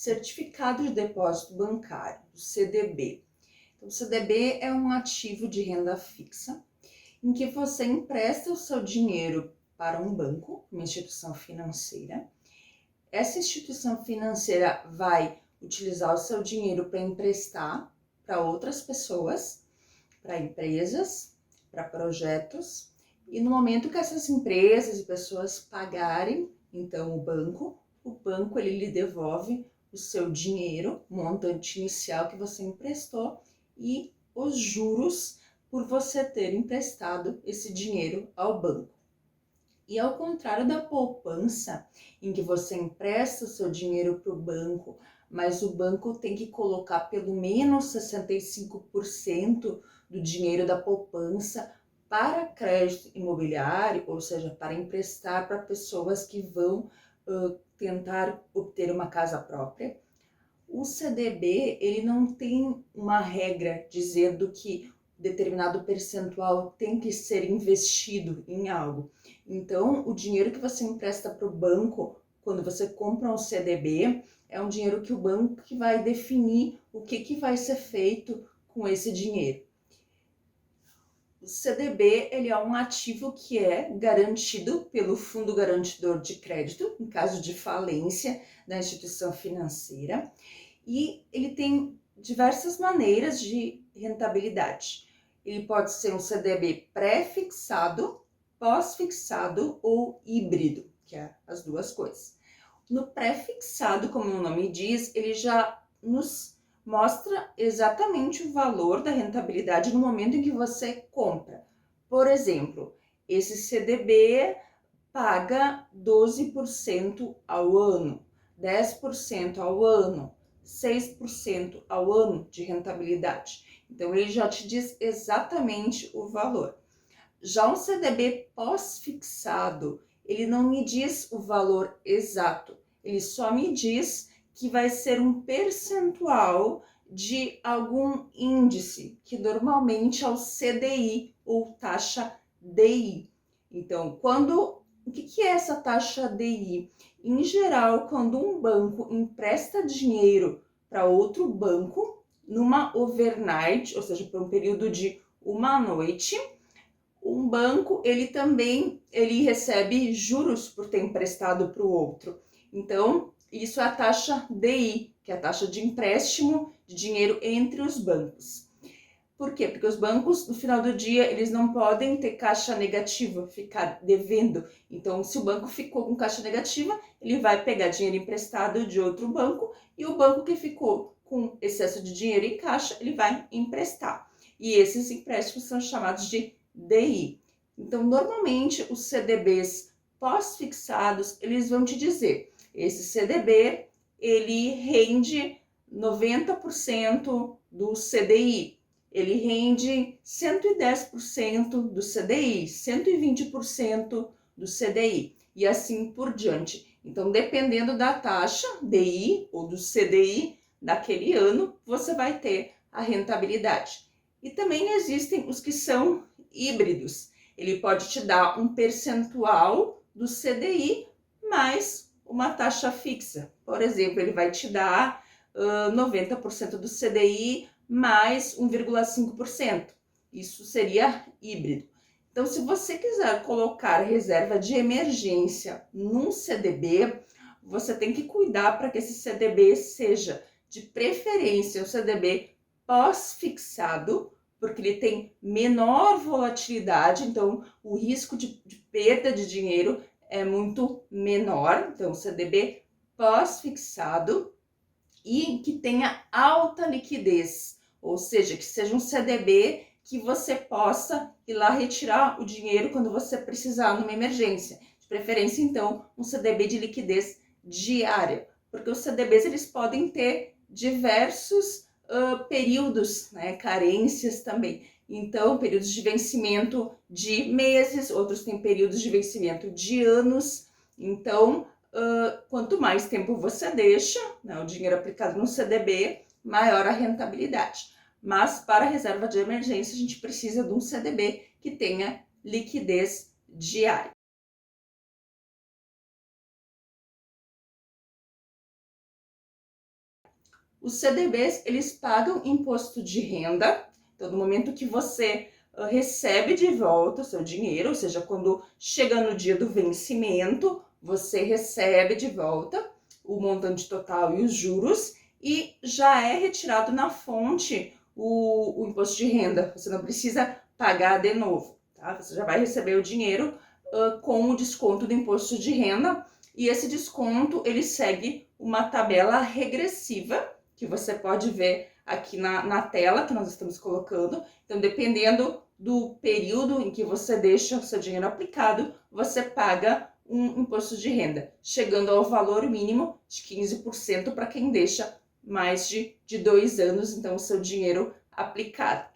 Certificado de Depósito Bancário, o CDB. Então, o CDB é um ativo de renda fixa em que você empresta o seu dinheiro para um banco, uma instituição financeira. Essa instituição financeira vai utilizar o seu dinheiro para emprestar para outras pessoas, para empresas, para projetos. E no momento que essas empresas e pessoas pagarem, então o banco ele lhe devolve o seu dinheiro, o montante inicial que você emprestou e os juros por você ter emprestado esse dinheiro ao banco. E ao contrário da poupança, em que você empresta o seu dinheiro para o banco, mas o banco tem que colocar pelo menos 65% do dinheiro da poupança para crédito imobiliário, ou seja, para emprestar para pessoas que vão tentar obter uma casa própria. O CDB, ele não tem uma regra dizendo que determinado percentual tem que ser investido em algo. Então, o dinheiro que você empresta para o banco, quando você compra um CDB, é um dinheiro que o banco que vai definir o que vai ser feito com esse dinheiro. O CDB ele é um ativo que é garantido pelo Fundo Garantidor de Crédito, em caso de falência da instituição financeira, e ele tem diversas maneiras de rentabilidade. Ele pode ser um CDB pré-fixado, pós-fixado ou híbrido, que é as duas coisas. No pré-fixado, como o nome diz, ele já nos mostra exatamente o valor da rentabilidade no momento em que você compra. Por exemplo, esse CDB paga 12% ao ano, 10% ao ano, 6% ao ano de rentabilidade. Então, ele já te diz exatamente o valor. Já um CDB pós-fixado, ele não me diz o valor exato, ele só me diz que vai ser um percentual de algum índice, que normalmente é o CDI ou taxa DI. Então, o que é essa taxa DI? Em geral, quando um banco empresta dinheiro para outro banco, numa overnight, ou seja, por um período de uma noite, um banco ele recebe juros por ter emprestado para o outro. Então, isso é a taxa DI, que é a taxa de empréstimo de dinheiro entre os bancos. Por quê? Porque os bancos, no final do dia, eles não podem ter caixa negativa, ficar devendo. Então, se o banco ficou com caixa negativa, ele vai pegar dinheiro emprestado de outro banco e o banco que ficou com excesso de dinheiro em caixa, ele vai emprestar. E esses empréstimos são chamados de DI. Então, normalmente, os CDBs pós-fixados, eles vão te dizer, esse CDB, ele rende 90% do CDI, ele rende 110% do CDI, 120% do CDI e assim por diante. Então, dependendo da taxa DI ou do CDI daquele ano, você vai ter a rentabilidade. E também existem os que são híbridos. Ele pode te dar um percentual do CDI mais uma taxa fixa. Por exemplo, ele vai te dar 90% do CDI mais 1,5%. Isso seria híbrido. Então, se você quiser colocar reserva de emergência num CDB, você tem que cuidar para que esse CDB seja, de preferência, um CDB pós-fixado, porque ele tem menor volatilidade, então o risco de perda de dinheiro é muito menor. Então, CDB pós-fixado e que tenha alta liquidez, ou seja, que seja um CDB que você possa ir lá retirar o dinheiro quando você precisar numa emergência. De preferência, então, um CDB de liquidez diária, porque os CDBs eles podem ter diversos períodos, né, carências também. Então, períodos de vencimento de meses, outros têm períodos de vencimento de anos. Então, quanto mais tempo você deixa, né, o dinheiro aplicado no CDB, maior a rentabilidade. Mas para a reserva de emergência, a gente precisa de um CDB que tenha liquidez diária. Os CDBs, eles pagam imposto de renda. Então, no momento que você recebe de volta o seu dinheiro, ou seja, quando chega no dia do vencimento, você recebe de volta o montante total e os juros, e já é retirado na fonte o imposto de renda. Você não precisa pagar de novo, tá? Você já vai receber o dinheiro com o desconto do imposto de renda, e esse desconto ele segue uma tabela regressiva, que você pode ver aqui na tela que nós estamos colocando. Então, dependendo do período em que você deixa o seu dinheiro aplicado, você paga um imposto de renda, chegando ao valor mínimo de 15% para quem deixa mais de 2 anos, então, o seu dinheiro aplicado.